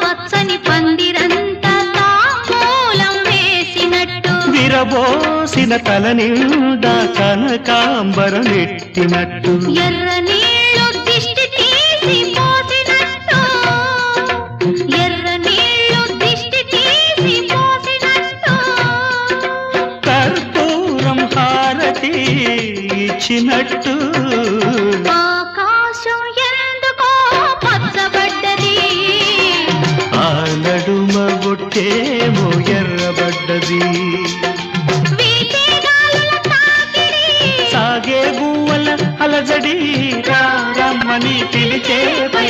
పచ్చని పందిరంతా తాంబూలం వేసినట్టు విరబోసిన తల నిండా కనకాంబరం ఎట్టినట్టు ఎర్ర నీళ్ళు దిష్టి తీసి పోసినట్టు ఎర్ర నీళ్ళు దిష్టి తీసి పోసినట్టు కర్పూరం హారతి ఇచ్చినట్టు ఆకాశం ఎందుకో పచ్చబడ్డది ఆ నడుమ బొట్టేమో ఎర్రబడ్డది సాగే గువ్వల అలజడి రమ్మని పిలిచే పై